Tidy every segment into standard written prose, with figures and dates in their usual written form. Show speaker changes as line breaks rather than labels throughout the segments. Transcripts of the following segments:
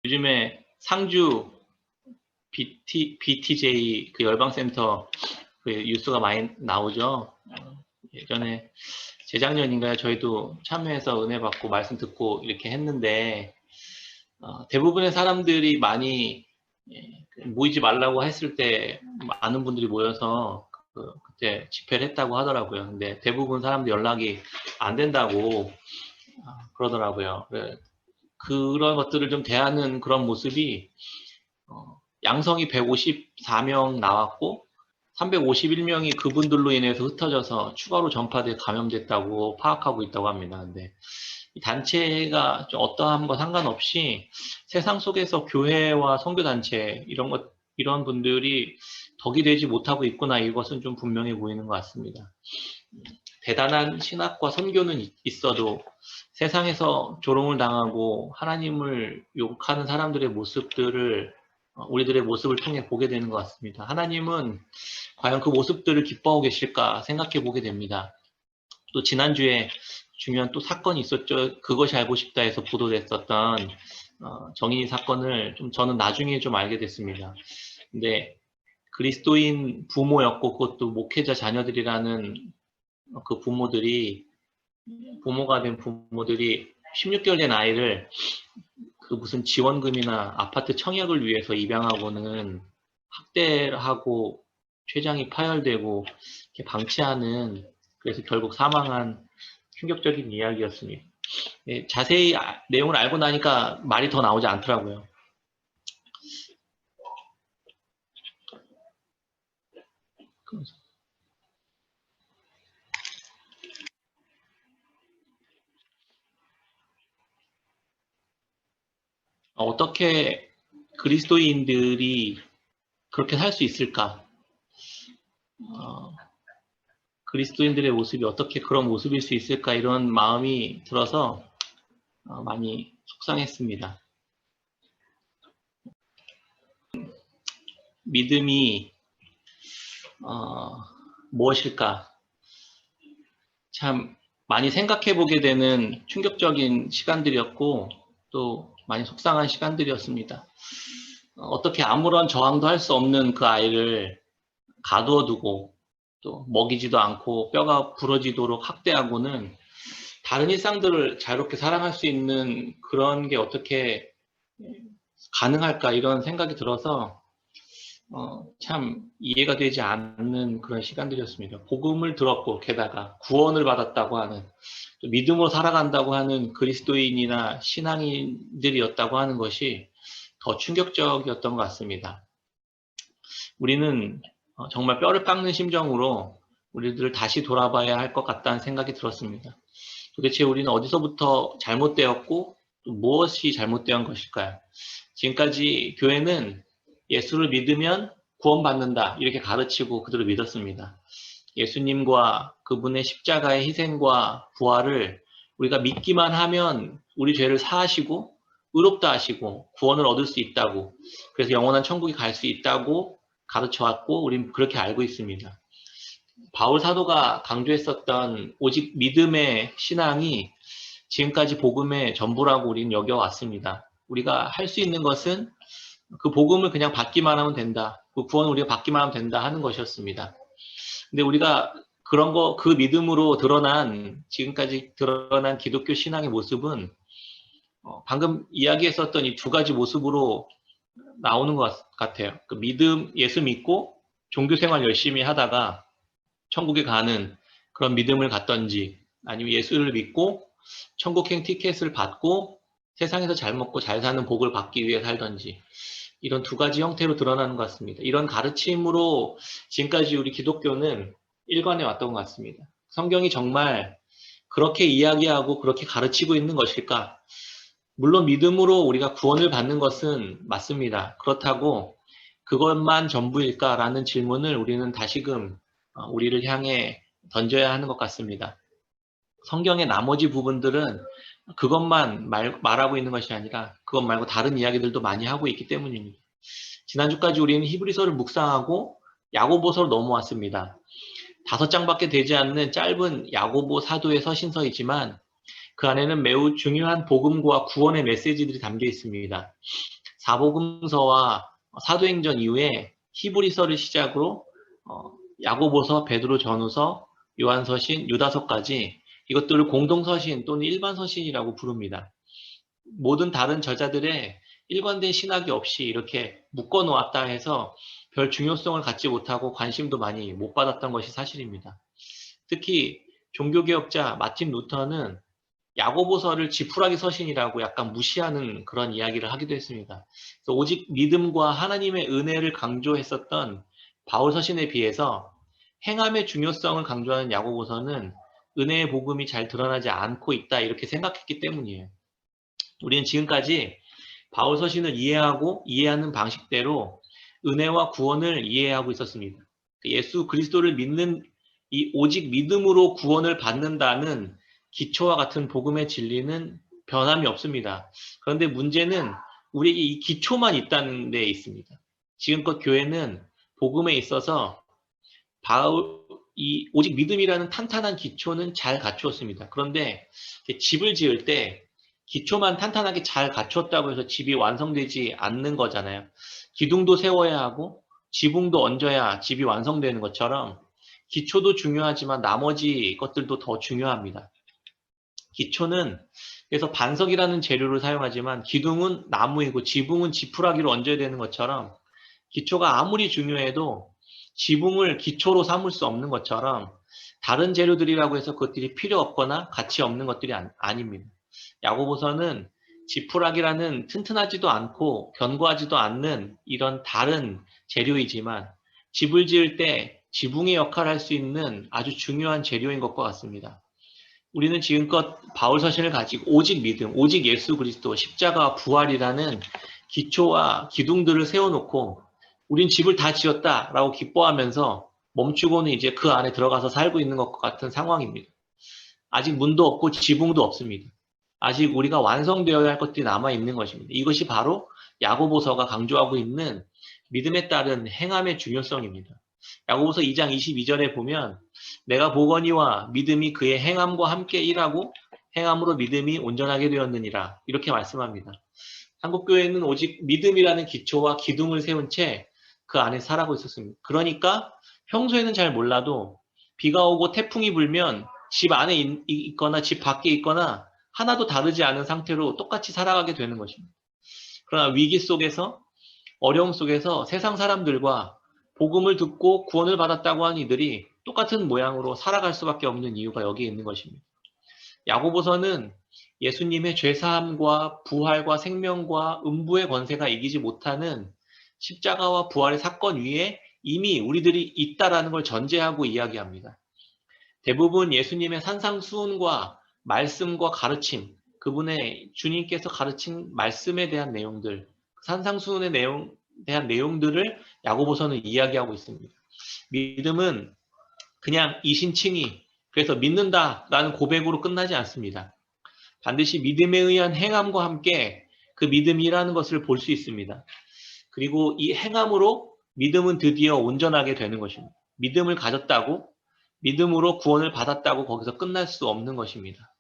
요즘에 상주 BTJ 그 열방센터 그 뉴스가 많이 나오죠. 예전에 재작년인가요? 저희도 참여해서 은혜 받고 말씀 듣고 이렇게 했는데 대부분의 사람들이 많이 모이지 말라고 했을 때 많은 분들이 모여서 그때 집회를 했다고 하더라고요. 근데 대부분 사람들 연락이 안 된다고 그러더라고요. 그런 것들을 좀 대하는 그런 모습이 양성이 154명 나왔고 351명이 그분들로 인해서 흩어져서 추가로 전파돼 감염됐다고 파악하고 있다고 합니다. 근데 이 단체가 좀 어떠함과 상관없이 세상 속에서 교회와 선교단체 이런 분들이 덕이 되지 못하고 있구나, 이것은 좀 분명해 보이는 것 같습니다. 대단한 신학과 선교는 있어도 세상에서 조롱을 당하고 하나님을 욕하는 사람들의 모습들을 우리들의 모습을 통해 보게 되는 것 같습니다. 하나님은 과연 그 모습들을 기뻐하고 계실까 생각해 보게 됩니다. 또 지난주에 중요한 또 사건이 있었죠. 그것이 알고 싶다 해서 보도됐었던 정인이 사건을 저는 나중에 좀 알게 됐습니다. 근데 그리스도인 부모였고 그것도 목회자 자녀들이라는 그 부모가 된 부모들이 16개월 된 아이를 그 무슨 지원금이나 아파트 청약을 위해서 입양하고는 학대를 하고 췌장이 파열되고 이렇게 방치하는, 그래서 결국 사망한 충격적인 이야기였습니다. 자세히 내용을 알고 나니까 말이 더 나오지 않더라고요. 어떻게 그리스도인들이 그렇게 살 수 있을까? 그리스도인들의 모습이 어떻게 그런 모습일 수 있을까? 이런 마음이 들어서 많이 속상했습니다. 믿음이 무엇일까? 참 많이 생각해 보게 되는 충격적인 시간들이었고 또 많이 속상한 시간들이었습니다. 어떻게 아무런 저항도 할 수 없는 그 아이를 가두어 두고 또 먹이지도 않고 뼈가 부러지도록 학대하고는 다른 일상들을 자유롭게 살아갈 수 있는 그런 게 어떻게 가능할까, 이런 생각이 들어서 참 이해가 되지 않는 그런 시간들이었습니다. 복음을 들었고 게다가 구원을 받았다고 하는, 믿음으로 살아간다고 하는 그리스도인이나 신앙인들이었다고 하는 것이 더 충격적이었던 것 같습니다. 우리는 정말 뼈를 깎는 심정으로 우리들을 다시 돌아봐야 할 것 같다는 생각이 들었습니다. 도대체 우리는 어디서부터 잘못되었고 또 무엇이 잘못된 것일까요? 지금까지 교회는 예수를 믿으면 구원받는다 이렇게 가르치고 그대로 믿었습니다. 예수님과 그분의 십자가의 희생과 부활을 우리가 믿기만 하면 우리 죄를 사하시고 의롭다 하시고 구원을 얻을 수 있다고, 그래서 영원한 천국에 갈 수 있다고 가르쳐왔고 우린 그렇게 알고 있습니다. 바울 사도가 강조했었던 오직 믿음의 신앙이 지금까지 복음의 전부라고 우리는 여겨왔습니다. 우리가 할 수 있는 것은 그 복음을 그냥 받기만 하면 된다, 그 구원을 우리가 받기만 하면 된다 하는 것이었습니다. 근데 우리가 그 믿음으로 지금까지 드러난 기독교 신앙의 모습은 방금 이야기했었던 이 두 가지 모습으로 나오는 것 같아요. 그 예수 믿고 종교생활 열심히 하다가 천국에 가는 그런 믿음을 갖던지, 아니면 예수를 믿고 천국행 티켓을 받고 세상에서 잘 먹고 잘 사는 복을 받기 위해 살던지, 이런 두 가지 형태로 드러나는 것 같습니다. 이런 가르침으로 지금까지 우리 기독교는 일관해 왔던 것 같습니다. 성경이 정말 그렇게 이야기하고 그렇게 가르치고 있는 것일까? 물론 믿음으로 우리가 구원을 받는 것은 맞습니다. 그렇다고 그것만 전부일까라는 질문을 우리는 다시금 우리를 향해 던져야 하는 것 같습니다. 성경의 나머지 부분들은 그것만 말하고 있는 것이 아니라 그것 말고 다른 이야기들도 많이 하고 있기 때문입니다. 지난주까지 우리는 히브리서를 묵상하고 야고보서로 넘어왔습니다. 5장밖에 되지 않는 짧은 야고보 사도의 서신서이지만 그 안에는 매우 중요한 복음과 구원의 메시지들이 담겨 있습니다. 사복음서와 사도행전 이후에 히브리서를 시작으로 야고보서, 베드로 전후서, 요한서신, 유다서까지 이것들을 공동서신 또는 일반서신이라고 부릅니다. 모든 다른 저자들의 일관된 신학이 없이 이렇게 묶어 놓았다 해서 별 중요성을 갖지 못하고 관심도 많이 못 받았던 것이 사실입니다. 특히 종교개혁자 마틴 루터는 야고보서를 지푸라기 서신이라고 약간 무시하는 그런 이야기를 하기도 했습니다. 그래서 오직 믿음과 하나님의 은혜를 강조했었던 바울 서신에 비해서 행함의 중요성을 강조하는 야고보서는 은혜의 복음이 잘 드러나지 않고 있다 이렇게 생각했기 때문이에요. 우리는 지금까지 바울 서신을 이해하고 이해하는 방식대로 은혜와 구원을 이해하고 있었습니다. 예수 그리스도를 믿는 이 오직 믿음으로 구원을 받는다는 기초와 같은 복음의 진리는 변함이 없습니다. 그런데 문제는 우리에게 이 기초만 있다는 데 있습니다. 지금껏 교회는 복음에 있어서 오직 믿음이라는 탄탄한 기초는 잘 갖추었습니다. 그런데 집을 지을 때 기초만 탄탄하게 잘 갖췄다고 해서 집이 완성되지 않는 거잖아요. 기둥도 세워야 하고 지붕도 얹어야 집이 완성되는 것처럼 기초도 중요하지만 나머지 것들도 더 중요합니다. 기초는 그래서 반석이라는 재료를 사용하지만 기둥은 나무이고 지붕은 지푸라기로 얹어야 되는 것처럼 기초가 아무리 중요해도 지붕을 기초로 삼을 수 없는 것처럼 다른 재료들이라고 해서 그것들이 필요 없거나 가치 없는 것들이 아닙니다. 야고보서는 지푸라기라는 튼튼하지도 않고 견고하지도 않는 이런 다른 재료이지만 집을 지을 때 지붕의 역할을 할 수 있는 아주 중요한 재료인 것과 같습니다. 우리는 지금껏 바울 서신을 가지고 오직 믿음, 오직 예수 그리스도, 십자가와 부활이라는 기초와 기둥들을 세워놓고 우린 집을 다 지었다라고 기뻐하면서 멈추고는 이제 그 안에 들어가서 살고 있는 것과 같은 상황입니다. 아직 문도 없고 지붕도 없습니다. 아직 우리가 완성되어야 할 것들이 남아있는 것입니다. 이것이 바로 야고보서가 강조하고 있는 믿음에 따른 행함의 중요성입니다. 야고보서 2장 22절에 보면 내가 보거니와 믿음이 그의 행함과 함께 일하고 행함으로 믿음이 온전하게 되었느니라 이렇게 말씀합니다. 한국교회는 오직 믿음이라는 기초와 기둥을 세운 채 그 안에 살아가고 있었습니다. 그러니까 평소에는 잘 몰라도 비가 오고 태풍이 불면 집 안에 있거나 집 밖에 있거나 하나도 다르지 않은 상태로 똑같이 살아가게 되는 것입니다. 그러나 위기 속에서 어려움 속에서 세상 사람들과 복음을 듣고 구원을 받았다고 하는 이들이 똑같은 모양으로 살아갈 수밖에 없는 이유가 여기에 있는 것입니다. 야고보서는 예수님의 죄사함과 부활과 생명과 음부의 권세가 이기지 못하는 십자가와 부활의 사건 위에 이미 우리들이 있다라는 걸 전제하고 이야기합니다. 대부분 예수님의 산상수훈과 말씀과 가르침, 그분의 주님께서 가르친 말씀에 대한 내용들, 산상수훈에 대한 내용들을 야고보서는 이야기하고 있습니다. 믿음은 그냥 이신칭의, 그래서 믿는다라는 고백으로 끝나지 않습니다. 반드시 믿음에 의한 행함과 함께 그 믿음이라는 것을 볼 수 있습니다. 그리고 이 행함으로 믿음은 드디어 온전하게 되는 것입니다. 믿음을 가졌다고, 믿음으로 구원을 받았다고 거기서 끝날 수 없는 것입니다.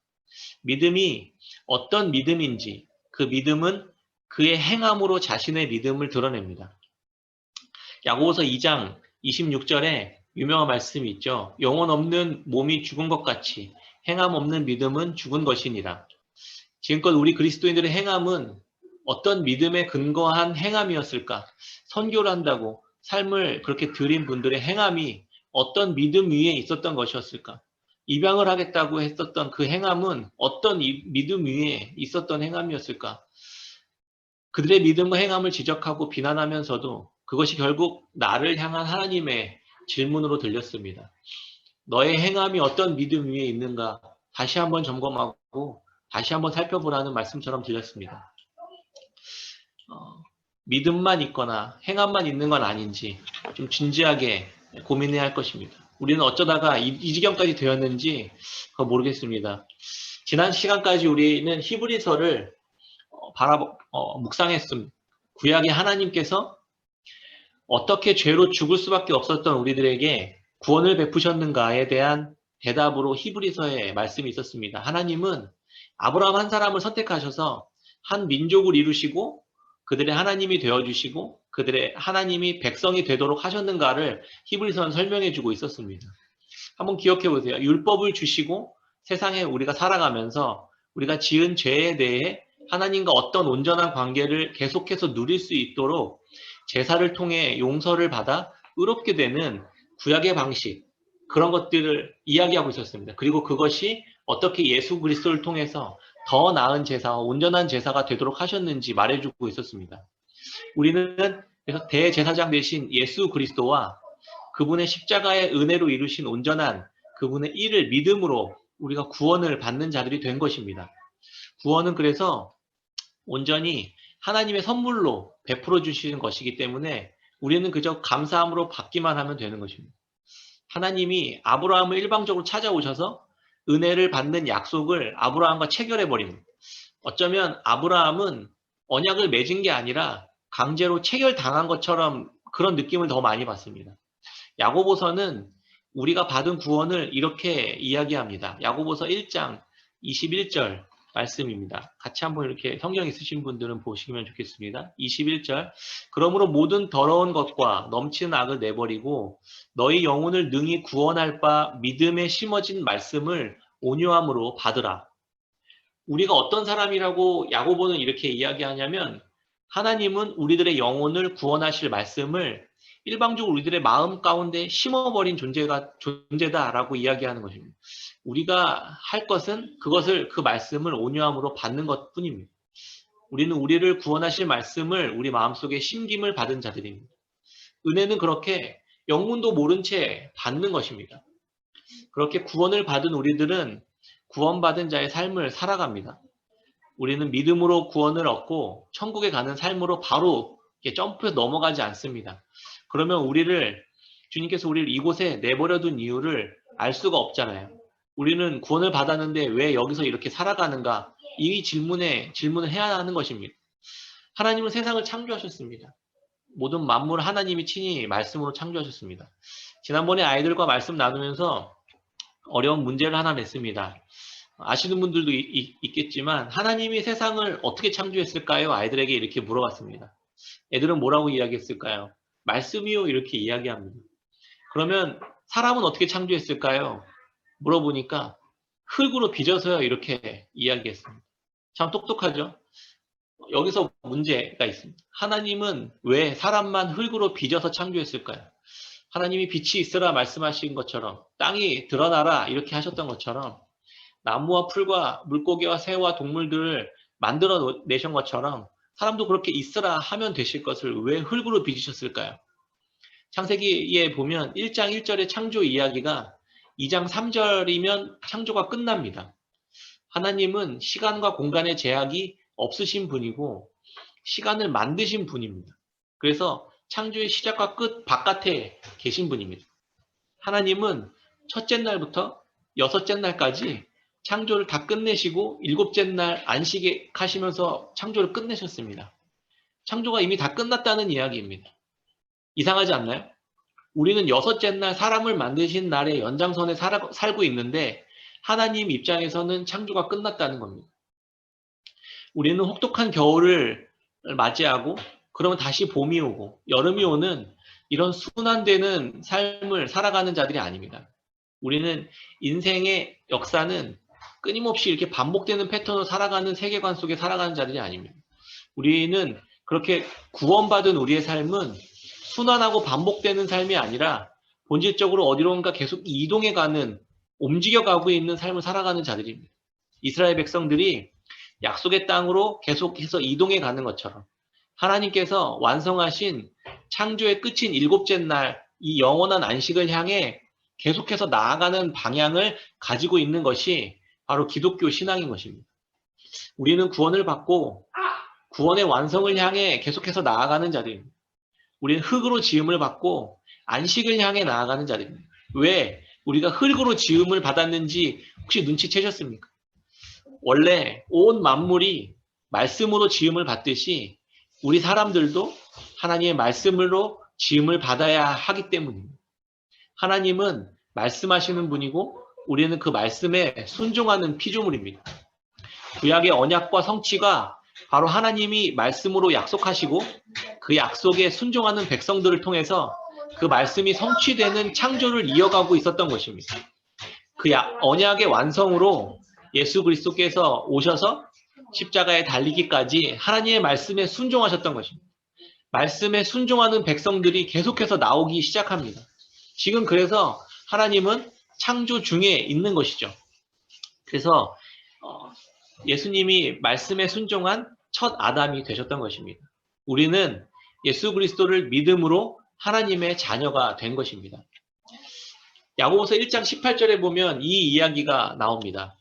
믿음이 어떤 믿음인지 그 믿음은 그의 행함으로 자신의 믿음을 드러냅니다. 야고보서 2장 26절에 유명한 말씀이 있죠. 영혼 없는 몸이 죽은 것 같이 행함 없는 믿음은 죽은 것이니라. 지금껏 우리 그리스도인들의 행함은 어떤 믿음에 근거한 행함이었을까? 선교를 한다고 삶을 그렇게 드린 분들의 행함이 어떤 믿음 위에 있었던 것이었을까? 입양을 하겠다고 했었던 그 행함은 어떤 믿음 위에 있었던 행함이었을까? 그들의 믿음과 행함을 지적하고 비난하면서도 그것이 결국 나를 향한 하나님의 질문으로 들렸습니다. 너의 행함이 어떤 믿음 위에 있는가 다시 한번 점검하고 다시 한번 살펴보라는 말씀처럼 들렸습니다. 믿음만 있거나 행함만 있는 건 아닌지 좀 진지하게 고민해야 할 것입니다. 우리는 어쩌다가 이 지경까지 되었는지 모르겠습니다. 지난 시간까지 우리는 히브리서를 묵상했습니다. 구약의 하나님께서 어떻게 죄로 죽을 수밖에 없었던 우리들에게 구원을 베푸셨는가에 대한 대답으로 히브리서에 말씀이 있었습니다. 하나님은 아브라함 한 사람을 선택하셔서 한 민족을 이루시고 그들의 하나님이 되어주시고 그들의 하나님이 백성이 되도록 하셨는가를 히브리서는 설명해 주고 있었습니다. 한번 기억해 보세요. 율법을 주시고 세상에 우리가 살아가면서 우리가 지은 죄에 대해 하나님과 어떤 온전한 관계를 계속해서 누릴 수 있도록 제사를 통해 용서를 받아 의롭게 되는 구약의 방식, 그런 것들을 이야기하고 있었습니다. 그리고 그것이 어떻게 예수 그리스도를 통해서 더 나은 제사와 온전한 제사가 되도록 하셨는지 말해주고 있었습니다. 우리는 그래서 대제사장 되신 예수 그리스도와 그분의 십자가의 은혜로 이루신 온전한 그분의 일을 믿음으로 우리가 구원을 받는 자들이 된 것입니다. 구원은 그래서 온전히 하나님의 선물로 베풀어 주시는 것이기 때문에 우리는 그저 감사함으로 받기만 하면 되는 것입니다. 하나님이 아브라함을 일방적으로 찾아오셔서 은혜를 받는 약속을 아브라함과 체결해 버립니다. 어쩌면 아브라함은 언약을 맺은 게 아니라 강제로 체결당한 것처럼 그런 느낌을 더 많이 받습니다. 야고보서는 우리가 받은 구원을 이렇게 이야기합니다. 야고보서 1장 21절 말씀입니다. 같이 한번 이렇게 성경 있으신 분들은 보시면 좋겠습니다. 21절. 그러므로 모든 더러운 것과 넘치는 악을 내버리고 너희 영혼을 능히 구원할 바 믿음에 심어진 말씀을 온유함으로 받으라. 우리가 어떤 사람이라고 야고보는 이렇게 이야기하냐면 하나님은 우리들의 영혼을 구원하실 말씀을 일방적으로 우리들의 마음 가운데 심어버린 존재다라고 이야기하는 것입니다. 우리가 할 것은 그 말씀을 온유함으로 받는 것 뿐입니다. 우리는 우리를 구원하실 말씀을 우리 마음속에 심김을 받은 자들입니다. 은혜는 그렇게 영문도 모른 채 받는 것입니다. 그렇게 구원을 받은 우리들은 구원받은 자의 삶을 살아갑니다. 우리는 믿음으로 구원을 얻고 천국에 가는 삶으로 바로 점프해서 넘어가지 않습니다. 그러면 주님께서 우리를 이곳에 내버려둔 이유를 알 수가 없잖아요. 우리는 구원을 받았는데 왜 여기서 이렇게 살아가는가? 이 질문을 해야 하는 것입니다. 하나님은 세상을 창조하셨습니다. 모든 만물을 하나님이 친히 말씀으로 창조하셨습니다. 지난번에 아이들과 말씀 나누면서 어려운 문제를 하나 냈습니다. 아시는 분들도 있겠지만 하나님이 세상을 어떻게 창조했을까요? 아이들에게 이렇게 물어봤습니다. 애들은 뭐라고 이야기했을까요? 말씀이요 이렇게 이야기합니다. 그러면 사람은 어떻게 창조했을까요? 물어보니까 흙으로 빚어서요 이렇게 이야기했습니다. 참 똑똑하죠? 여기서 문제가 있습니다. 하나님은 왜 사람만 흙으로 빚어서 창조했을까요? 하나님이 빛이 있으라 말씀하신 것처럼 땅이 드러나라 이렇게 하셨던 것처럼 나무와 풀과 물고기와 새와 동물들을 만들어 내신 것처럼 사람도 그렇게 있으라 하면 되실 것을 왜 흙으로 빚으셨을까요? 창세기에 보면 1장 1절의 창조 이야기가 2장 3절이면 창조가 끝납니다. 하나님은 시간과 공간의 제약이 없으신 분이고 시간을 만드신 분입니다. 그래서 창조의 시작과 끝 바깥에 계신 분입니다. 하나님은 첫째 날부터 여섯째 날까지 창조를 다 끝내시고 일곱째 날 안식에 하시면서 창조를 끝내셨습니다. 창조가 이미 다 끝났다는 이야기입니다. 이상하지 않나요? 우리는 여섯째 날 사람을 만드신 날의 연장선에 살고 있는데 하나님 입장에서는 창조가 끝났다는 겁니다. 우리는 혹독한 겨울을 맞이하고 그러면 다시 봄이 오고 여름이 오는 이런 순환되는 삶을 살아가는 자들이 아닙니다. 우리는 인생의 역사는 끊임없이 이렇게 반복되는 패턴으로 살아가는 세계관 속에 살아가는 자들이 아닙니다. 우리는 그렇게 구원받은 우리의 삶은 순환하고 반복되는 삶이 아니라 본질적으로 어디론가 계속 이동해가는, 움직여가고 있는 삶을 살아가는 자들입니다. 이스라엘 백성들이 약속의 땅으로 계속해서 이동해가는 것처럼 하나님께서 완성하신 창조의 끝인 일곱째 날 이 영원한 안식을 향해 계속해서 나아가는 방향을 가지고 있는 것이 바로 기독교 신앙인 것입니다. 우리는 구원을 받고 구원의 완성을 향해 계속해서 나아가는 자들입니다. 우리는 흙으로 지음을 받고 안식을 향해 나아가는 자들입니다. 왜 우리가 흙으로 지음을 받았는지 혹시 눈치채셨습니까? 원래 온 만물이 말씀으로 지음을 받듯이 우리 사람들도 하나님의 말씀으로 지음을 받아야 하기 때문입니다. 하나님은 말씀하시는 분이고 우리는 그 말씀에 순종하는 피조물입니다. 구약의 언약과 성취가 바로 하나님이 말씀으로 약속하시고 그 약속에 순종하는 백성들을 통해서 그 말씀이 성취되는 창조를 이어가고 있었던 것입니다. 그 언약의 완성으로 예수 그리스도께서 오셔서 십자가에 달리기까지 하나님의 말씀에 순종하셨던 것입니다. 말씀에 순종하는 백성들이 계속해서 나오기 시작합니다. 지금 그래서 하나님은 창조 중에 있는 것이죠. 그래서 예수님이 말씀에 순종한 첫 아담이 되셨던 것입니다. 우리는 예수 그리스도를 믿음으로 하나님의 자녀가 된 것입니다. 야고보서 1장 18절에 보면 이 이야기가 나옵니다.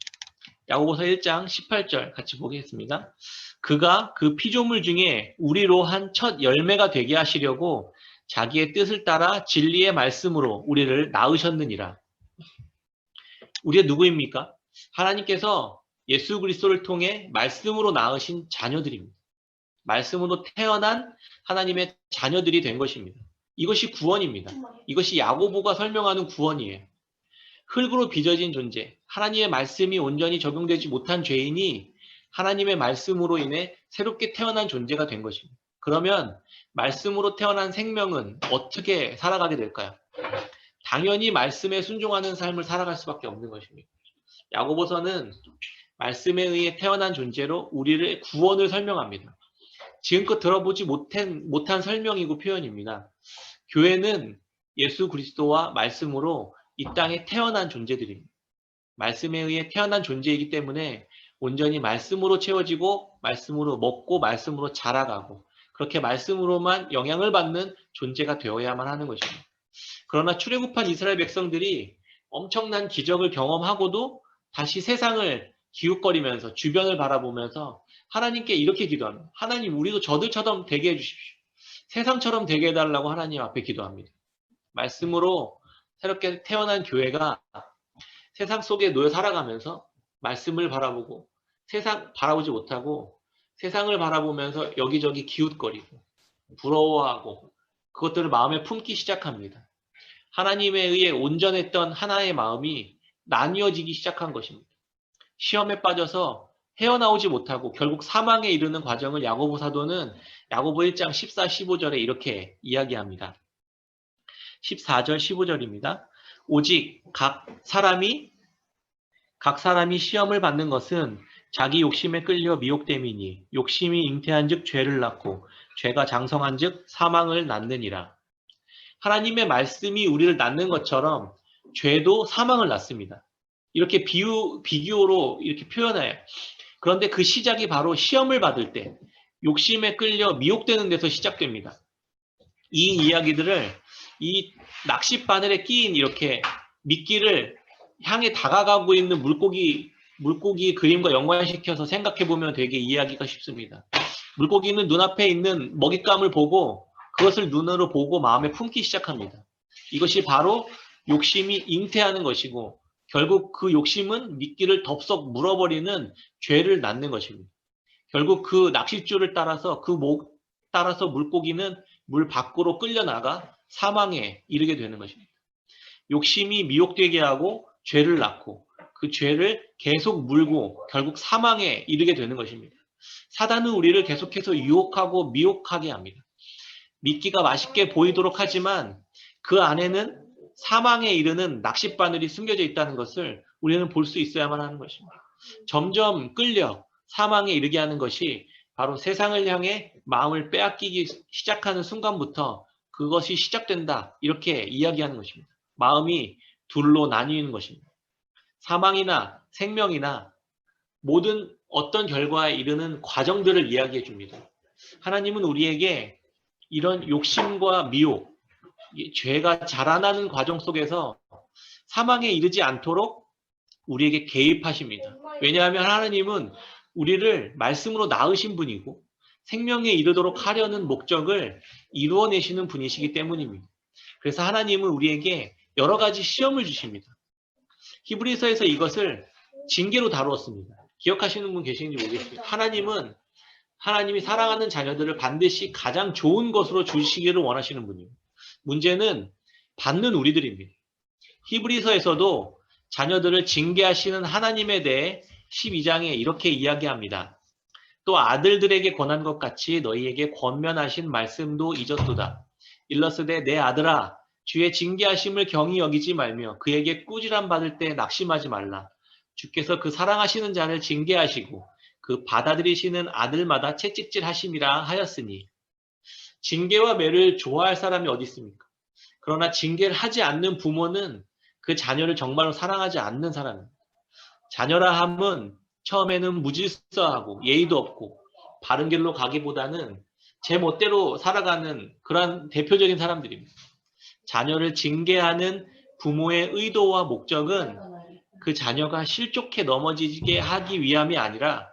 야고보서 1장 18절 같이 보겠습니다. 그가 그 피조물 중에 우리로 한 첫 열매가 되게 하시려고 자기의 뜻을 따라 진리의 말씀으로 우리를 낳으셨느니라. 우리가 누구입니까? 하나님께서 예수 그리스도를 통해 말씀으로 낳으신 자녀들입니다. 말씀으로 태어난 하나님의 자녀들이 된 것입니다. 이것이 구원입니다. 이것이 야고보가 설명하는 구원이에요. 흙으로 빚어진 존재, 하나님의 말씀이 온전히 적용되지 못한 죄인이 하나님의 말씀으로 인해 새롭게 태어난 존재가 된 것입니다. 그러면 말씀으로 태어난 생명은 어떻게 살아가게 될까요? 당연히 말씀에 순종하는 삶을 살아갈 수밖에 없는 것입니다. 야고보서는 말씀에 의해 태어난 존재로 우리를 구원을 설명합니다. 지금껏 들어보지 못한 설명이고 표현입니다. 교회는 예수 그리스도와 말씀으로 이 땅에 태어난 존재들입니다. 말씀에 의해 태어난 존재이기 때문에 온전히 말씀으로 채워지고 말씀으로 먹고 말씀으로 자라가고 그렇게 말씀으로만 영향을 받는 존재가 되어야만 하는 것입니다. 그러나 출애굽한 이스라엘 백성들이 엄청난 기적을 경험하고도 다시 세상을 기웃거리면서 주변을 바라보면서 하나님께 이렇게 기도합니다. 하나님, 우리도 저들처럼 되게 해주십시오. 세상처럼 되게 해달라고 하나님 앞에 기도합니다. 말씀으로 새롭게 태어난 교회가 세상 속에 놓여 살아가면서 말씀을 바라보고 세상 바라보지 못하고 세상을 바라보면서 여기저기 기웃거리고 부러워하고 그것들을 마음에 품기 시작합니다. 하나님에 의해 온전했던 하나의 마음이 나뉘어지기 시작한 것입니다. 시험에 빠져서 헤어나오지 못하고 결국 사망에 이르는 과정을 야고보 사도는 야고보 1장 14, 15절에 이렇게 이야기합니다. 14절, 15절입니다. 오직 각 사람이 시험을 받는 것은 자기 욕심에 끌려 미혹됨이니 욕심이 잉태한 즉 죄를 낳고 죄가 장성한 즉 사망을 낳느니라. 하나님의 말씀이 우리를 낳는 것처럼 죄도 사망을 낳습니다. 이렇게 비교로 이렇게 표현해요. 그런데 그 시작이 바로 시험을 받을 때 욕심에 끌려 미혹되는 데서 시작됩니다. 이 이야기들을 이 낚싯바늘에 끼인 이렇게 미끼를 향해 다가가고 있는 물고기 그림과 연관시켜서 생각해보면 되게 이해하기가 쉽습니다. 물고기는 눈앞에 있는 먹잇감을 보고 그것을 눈으로 보고 마음에 품기 시작합니다. 이것이 바로 욕심이 잉태하는 것이고 결국 그 욕심은 미끼를 덥석 물어버리는 죄를 낳는 것입니다. 결국 그 낚싯줄을 따라서 그 목 따라서 물고기는 물 밖으로 끌려나가 사망에 이르게 되는 것입니다. 욕심이 미혹되게 하고 죄를 낳고 그 죄를 계속 물고 결국 사망에 이르게 되는 것입니다. 사단은 우리를 계속해서 유혹하고 미혹하게 합니다. 미끼가 맛있게 보이도록 하지만 그 안에는 사망에 이르는 낚싯바늘이 숨겨져 있다는 것을 우리는 볼 수 있어야만 하는 것입니다. 점점 끌려 사망에 이르게 하는 것이 바로 세상을 향해 마음을 빼앗기기 시작하는 순간부터 그것이 시작된다 이렇게 이야기하는 것입니다. 마음이 둘로 나뉘는 것입니다. 사망이나 생명이나 모든 어떤 결과에 이르는 과정들을 이야기해 줍니다. 하나님은 우리에게 이런 욕심과 미혹, 죄가 자라나는 과정 속에서 사망에 이르지 않도록 우리에게 개입하십니다. 왜냐하면 하나님은 우리를 말씀으로 낳으신 분이고 생명에 이르도록 하려는 목적을 이루어내시는 분이시기 때문입니다. 그래서 하나님은 우리에게 여러 가지 시험을 주십니다. 히브리서에서 이것을 징계로 다루었습니다. 기억하시는 분 계시는지 모르겠습니다. 하나님이 사랑하는 자녀들을 반드시 가장 좋은 것으로 주시기를 원하시는 분이에요. 문제는 받는 우리들입니다. 히브리서에서도 자녀들을 징계하시는 하나님에 대해 12장에 이렇게 이야기합니다. 또 아들들에게 권한 것 같이 너희에게 권면하신 말씀도 잊었도다. 일러스되 내 아들아 주의 징계하심을 경히 여기지 말며 그에게 꾸지람 받을 때 낙심하지 말라. 주께서 그 사랑하시는 자를 징계하시고 그 받아들이시는 아들마다 채찍질 하심이라 하였으니 징계와 매를 좋아할 사람이 어디 있습니까? 그러나 징계를 하지 않는 부모는 그 자녀를 정말로 사랑하지 않는 사람입니다. 자녀라 함은 처음에는 무질서하고 예의도 없고 바른 길로 가기보다는 제 멋대로 살아가는 그런 대표적인 사람들입니다. 자녀를 징계하는 부모의 의도와 목적은 그 자녀가 실족해 넘어지게 하기 위함이 아니라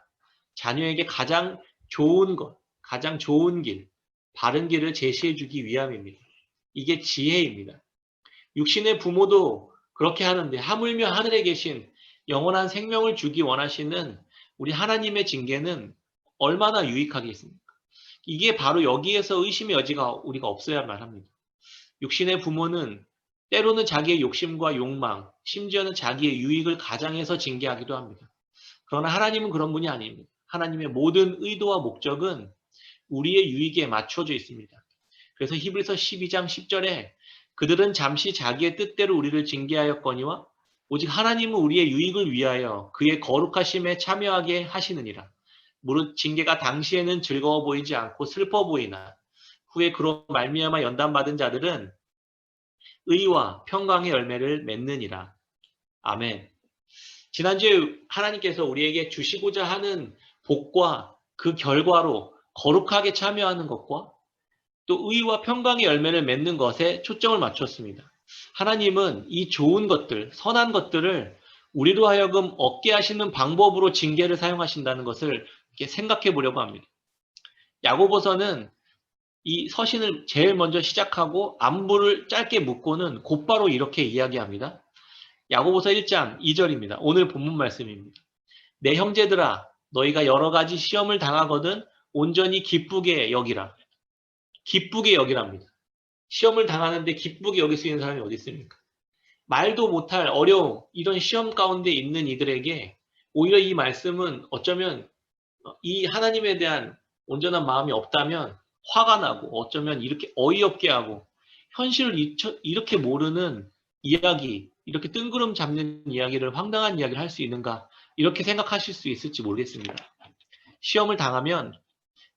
자녀에게 가장 좋은 것, 가장 좋은 길, 바른 길을 제시해 주기 위함입니다. 이게 지혜입니다. 육신의 부모도 그렇게 하는데 하물며 하늘에 계신 영원한 생명을 주기 원하시는 우리 하나님의 징계는 얼마나 유익하겠습니까? 이게 바로 여기에서 의심의 여지가 우리가 없어야만 합니다. 육신의 부모는 때로는 자기의 욕심과 욕망, 심지어는 자기의 유익을 가장해서 징계하기도 합니다. 그러나 하나님은 그런 분이 아닙니다. 하나님의 모든 의도와 목적은 우리의 유익에 맞춰져 있습니다. 그래서 히브리서 12장 10절에 그들은 잠시 자기의 뜻대로 우리를 징계하였거니와 오직 하나님은 우리의 유익을 위하여 그의 거룩하심에 참여하게 하시느니라. 무릇 징계가 당시에는 즐거워 보이지 않고 슬퍼 보이나 후에 그로 말미암아 연단받은 자들은 의와 평강의 열매를 맺느니라. 아멘. 지난주에 하나님께서 우리에게 주시고자 하는 복과 그 결과로 거룩하게 참여하는 것과 또 의와 평강의 열매를 맺는 것에 초점을 맞췄습니다. 하나님은 이 좋은 것들, 선한 것들을 우리로 하여금 얻게 하시는 방법으로 징계를 사용하신다는 것을 이렇게 생각해 보려고 합니다. 야고보서는 이 서신을 제일 먼저 시작하고 안부를 짧게 묻고는 곧바로 이렇게 이야기합니다. 야고보서 1장 2절입니다. 오늘 본문 말씀입니다. 내 형제들아 너희가 여러 가지 시험을 당하거든 온전히 기쁘게 여기라. 기쁘게 여기랍니다. 시험을 당하는데 기쁘게 여길 수 있는 사람이 어디 있습니까? 말도 못할 어려움, 이런 시험 가운데 있는 이들에게 오히려 이 말씀은 어쩌면 이 하나님에 대한 온전한 마음이 없다면 화가 나고 어쩌면 이렇게 어이없게 하고 현실을 이렇게 모르는 이야기, 이렇게 뜬구름 잡는 이야기를 황당한 이야기를 할 수 있는가 이렇게 생각하실 수 있을지 모르겠습니다. 시험을 당하면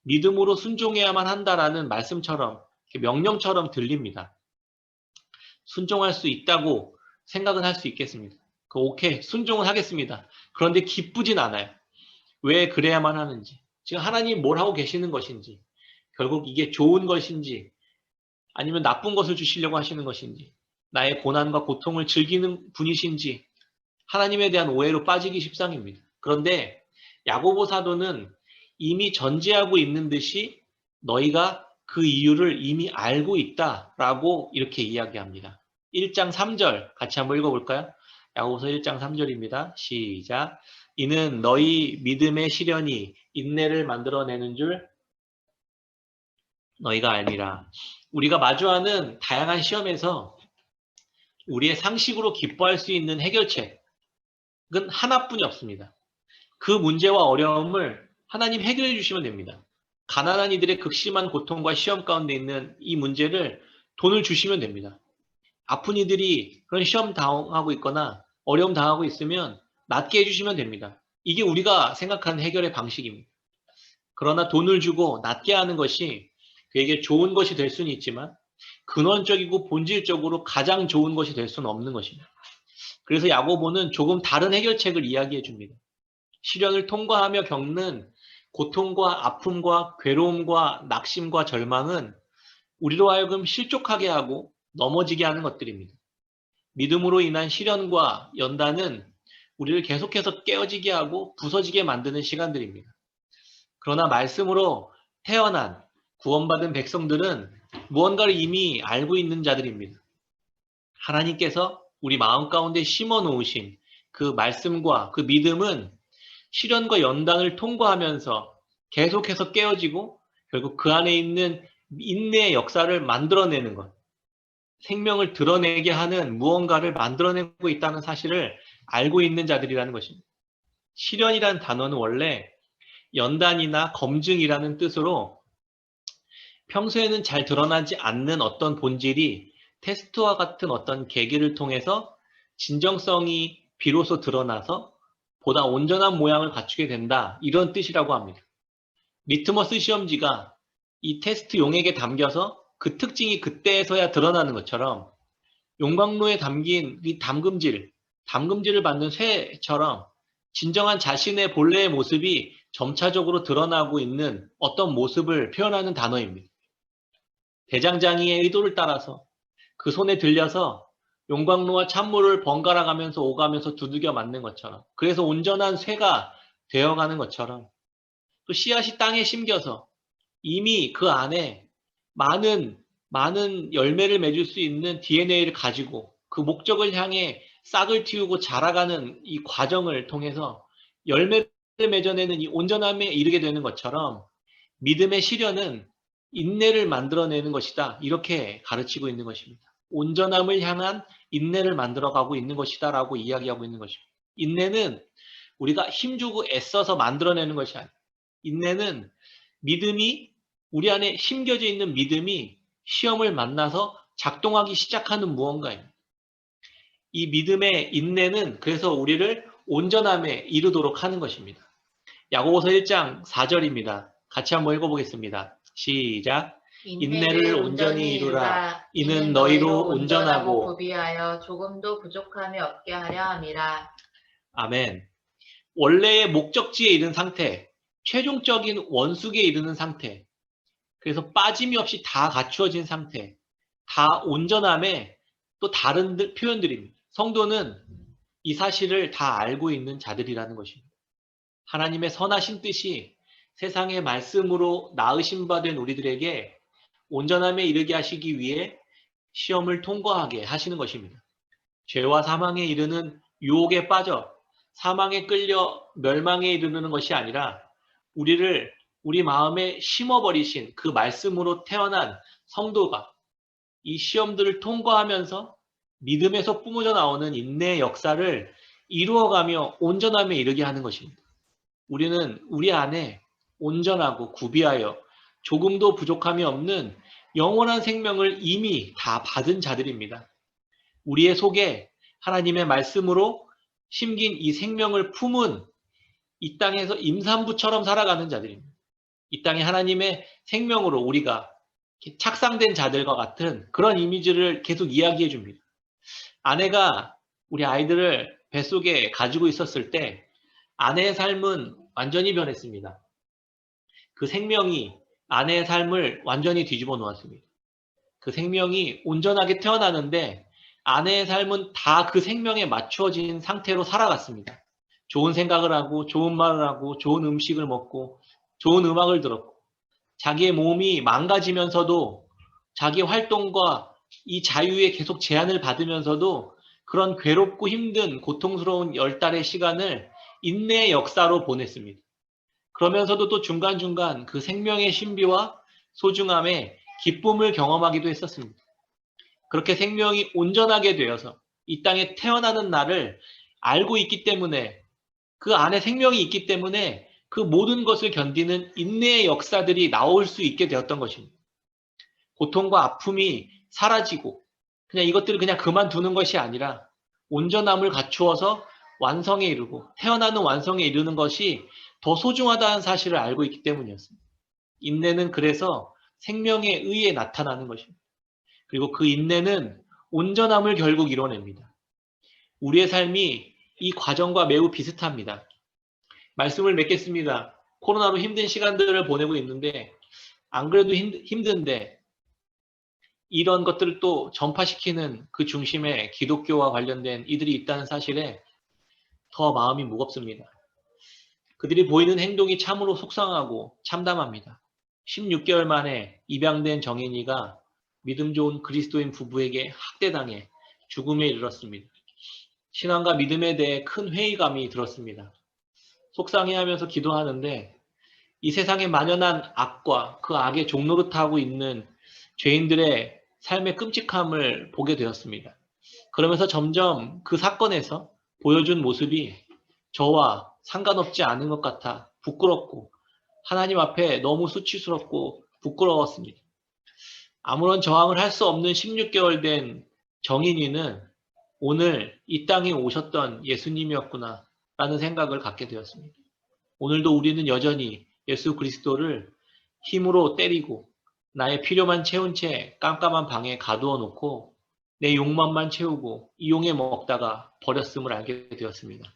믿음으로 순종해야만 한다라는 말씀처럼 명령처럼 들립니다. 순종할 수 있다고 생각은 할 수 있겠습니다. 오케이, 순종은 하겠습니다. 그런데 기쁘진 않아요. 왜 그래야만 하는지, 지금 하나님 뭘 하고 계시는 것인지, 결국 이게 좋은 것인지 아니면 나쁜 것을 주시려고 하시는 것인지, 나의 고난과 고통을 즐기는 분이신지 하나님에 대한 오해로 빠지기 십상입니다. 그런데 야고보 사도는 이미 전제하고 있는 듯이 너희가 그 이유를 이미 알고 있다라고 이렇게 이야기합니다. 1장 3절 같이 한번 읽어볼까요? 야고보서 1장 3절입니다. 시작. 이는 너희 믿음의 시련이 인내를 만들어내는 줄 너희가 알미라. 우리가 마주하는 다양한 시험에서 우리의 상식으로 기뻐할 수 있는 해결책은 하나뿐이 없습니다. 그 문제와 어려움을 하나님 해결해 주시면 됩니다. 가난한 이들의 극심한 고통과 시험 가운데 있는 이 문제를 돈을 주시면 됩니다. 아픈 이들이 그런 시험 당하고 있거나 어려움 당하고 있으면 낫게 해주시면 됩니다. 이게 우리가 생각하는 해결의 방식입니다. 그러나 돈을 주고 낫게 하는 것이 그에게 좋은 것이 될 수는 있지만 근원적이고 본질적으로 가장 좋은 것이 될 수는 없는 것입니다. 그래서 야고보는 조금 다른 해결책을 이야기해 줍니다. 시련을 통과하며 겪는 고통과 아픔과 괴로움과 낙심과 절망은 우리로 하여금 실족하게 하고 넘어지게 하는 것들입니다. 믿음으로 인한 시련과 연단은 우리를 계속해서 깨어지게 하고 부서지게 만드는 시간들입니다. 그러나 말씀으로 태어난 구원받은 백성들은 무언가를 이미 알고 있는 자들입니다. 하나님께서 우리 마음 가운데 심어 놓으신 그 말씀과 그 믿음은 시련과 연단을 통과하면서 계속해서 깨어지고 결국 그 안에 있는 인내의 역사를 만들어내는 것, 생명을 드러내게 하는 무언가를 만들어내고 있다는 사실을 알고 있는 자들이라는 것입니다. 시련이란 단어는 원래 연단이나 검증이라는 뜻으로 평소에는 잘 드러나지 않는 어떤 본질이 테스트와 같은 어떤 계기를 통해서 진정성이 비로소 드러나서 보다 온전한 모양을 갖추게 된다. 이런 뜻이라고 합니다. 리트머스 시험지가 이 테스트 용액에 담겨서 그 특징이 그때에서야 드러나는 것처럼 용광로에 담긴 이 담금질을 받는 쇠처럼 진정한 자신의 본래의 모습이 점차적으로 드러나고 있는 어떤 모습을 표현하는 단어입니다. 대장장이의 의도를 따라서 그 손에 들려서 용광로와 찬물을 번갈아 가면서 오가면서 두들겨 맞는 것처럼, 그래서 온전한 쇠가 되어가는 것처럼, 또 씨앗이 땅에 심겨서 이미 그 안에 많은 열매를 맺을 수 있는 DNA를 가지고 그 목적을 향해 싹을 틔우고 자라가는 이 과정을 통해서 열매를 맺어내는 이 온전함에 이르게 되는 것처럼, 믿음의 시련은 인내를 만들어내는 것이다. 이렇게 가르치고 있는 것입니다. 온전함을 향한 인내를 만들어가고 있는 것이다 라고 이야기하고 있는 것입니다. 인내는 우리가 힘주고 애써서 만들어내는 것이 아니에요. 인내는 믿음이, 우리 안에 심겨져 있는 믿음이 시험을 만나서 작동하기 시작하는 무언가예요. 이 믿음의 인내는 그래서 우리를 온전함에 이르도록 하는 것입니다. 야고보서 1장 4절입니다. 같이 한번 읽어보겠습니다. 시작. 인내를 온전히 이루라. 이는 너희로 온전하고
구비하여 조금도 부족함이 없게 하려 함이라.
아멘. 원래의 목적지에 이른 상태, 최종적인 원숙에 이르는 상태, 그래서 빠짐이 없이 다 갖추어진 상태, 다 온전함의 또 다른 표현들입니다. 성도는 이 사실을 다 알고 있는 자들이라는 것입니다. 하나님의 선하신 뜻이 세상의 말씀으로 나으신 바 된 우리들에게 온전함에 이르게 하시기 위해 시험을 통과하게 하시는 것입니다. 죄와 사망에 이르는 유혹에 빠져 사망에 끌려 멸망에 이르는 것이 아니라 우리 마음에 심어버리신 그 말씀으로 태어난 성도가 이 시험들을 통과하면서 믿음에서 뿜어져 나오는 인내의 역사를 이루어가며 온전함에 이르게 하는 것입니다. 우리는 우리 안에 온전하고 구비하여 조금도 부족함이 없는 영원한 생명을 이미 다 받은 자들입니다. 우리의 속에 하나님의 말씀으로 심긴 이 생명을 품은 이 땅에서 임산부처럼 살아가는 자들입니다. 이 땅에 하나님의 생명으로 우리가 착상된 자들과 같은 그런 이미지를 계속 이야기해 줍니다. 아내가 우리 아이들을 뱃속에 가지고 있었을 때 아내의 삶은 완전히 변했습니다. 그 생명이 아내의 삶을 완전히 뒤집어 놓았습니다. 그 생명이 온전하게 태어나는데 아내의 삶은 다 그 생명에 맞추어진 상태로 살아갔습니다. 좋은 생각을 하고 좋은 말을 하고 좋은 음식을 먹고 좋은 음악을 들었고 자기의 몸이 망가지면서도 자기 활동과 이 자유에 계속 제한을 받으면서도 그런 괴롭고 힘든 고통스러운 10달의 시간을 인내의 역사로 보냈습니다. 그러면서도 또 중간중간 그 생명의 신비와 소중함에 기쁨을 경험하기도 했었습니다. 그렇게 생명이 온전하게 되어서 이 땅에 태어나는 날을 알고 있기 때문에, 그 안에 생명이 있기 때문에 그 모든 것을 견디는 인내의 역사들이 나올 수 있게 되었던 것입니다. 고통과 아픔이 사라지고 그냥 이것들을 그냥 그만두는 것이 아니라 온전함을 갖추어서 완성에 이르고 태어나는 완성에 이르는 것이 더 소중하다는 사실을 알고 있기 때문이었습니다. 인내는 그래서 생명에 의해 나타나는 것입니다. 그리고 그 인내는 온전함을 결국 이뤄냅니다. 우리의 삶이 이 과정과 매우 비슷합니다. 말씀을 맺겠습니다. 코로나로 힘든 시간들을 보내고 있는데 안 그래도 힘든데 이런 것들을 또 전파시키는 그 중심에 기독교와 관련된 이들이 있다는 사실에 더 마음이 무겁습니다. 그들이 보이는 행동이 참으로 속상하고 참담합니다. 16개월 만에 입양된 정인이가 믿음 좋은 그리스도인 부부에게 학대당해 죽음에 이르렀습니다. 신앙과 믿음에 대해 큰 회의감이 들었습니다. 속상해하면서 기도하는데 이 세상에 만연한 악과 그 악의 종노릇하고 있는 죄인들의 삶의 끔찍함을 보게 되었습니다. 그러면서 점점 그 사건에서 보여준 모습이 저와 상관없지 않은 것 같아 부끄럽고 하나님 앞에 너무 수치스럽고 부끄러웠습니다. 아무런 저항을 할 수 없는 16개월 된 정인이는 오늘 이 땅에 오셨던 예수님이었구나 라는 생각을 갖게 되었습니다. 오늘도 우리는 여전히 예수 그리스도를 힘으로 때리고 나의 필요만 채운 채 깜깜한 방에 가두어 놓고 내 욕망만 채우고 이용해 먹다가 버렸음을 알게 되었습니다.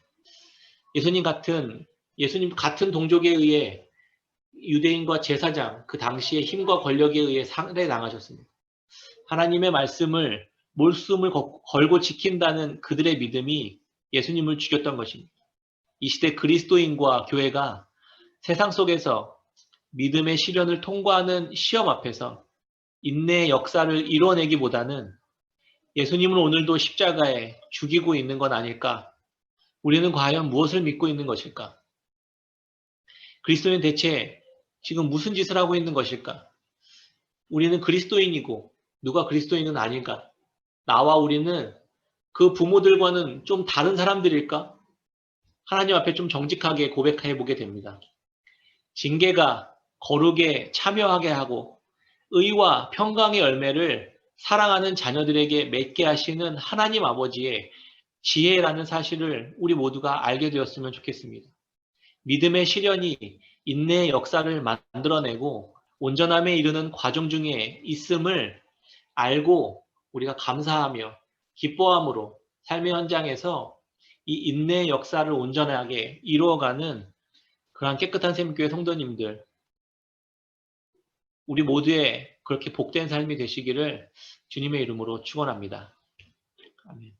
예수님 같은 동족에 의해 유대인과 제사장 그 당시의 힘과 권력에 의해 살해당하셨습니다. 하나님의 말씀을 몰숨을 걸고 지킨다는 그들의 믿음이 예수님을 죽였던 것입니다. 이 시대 그리스도인과 교회가 세상 속에서 믿음의 시련을 통과하는 시험 앞에서 인내의 역사를 이뤄내기보다는 예수님을 오늘도 십자가에 죽이고 있는 건 아닐까? 우리는 과연 무엇을 믿고 있는 것일까? 그리스도인 대체 지금 무슨 짓을 하고 있는 것일까? 우리는 그리스도인이고 누가 그리스도인은 아닐까? 나와 우리는 그 부모들과는 좀 다른 사람들일까? 하나님 앞에 좀 정직하게 고백해 보게 됩니다. 징계가 거룩에 참여하게 하고 의와 평강의 열매를 사랑하는 자녀들에게 맺게 하시는 하나님 아버지의 지혜라는 사실을 우리 모두가 알게 되었으면 좋겠습니다. 믿음의 시련이 인내의 역사를 만들어내고 온전함에 이르는 과정 중에 있음을 알고 우리가 감사하며 기뻐함으로 삶의 현장에서 이 인내의 역사를 온전하게 이루어가는 그러한 깨끗한 샘교회 성도님들, 우리 모두의 그렇게 복된 삶이 되시기를 주님의 이름으로 축원합니다. 아멘.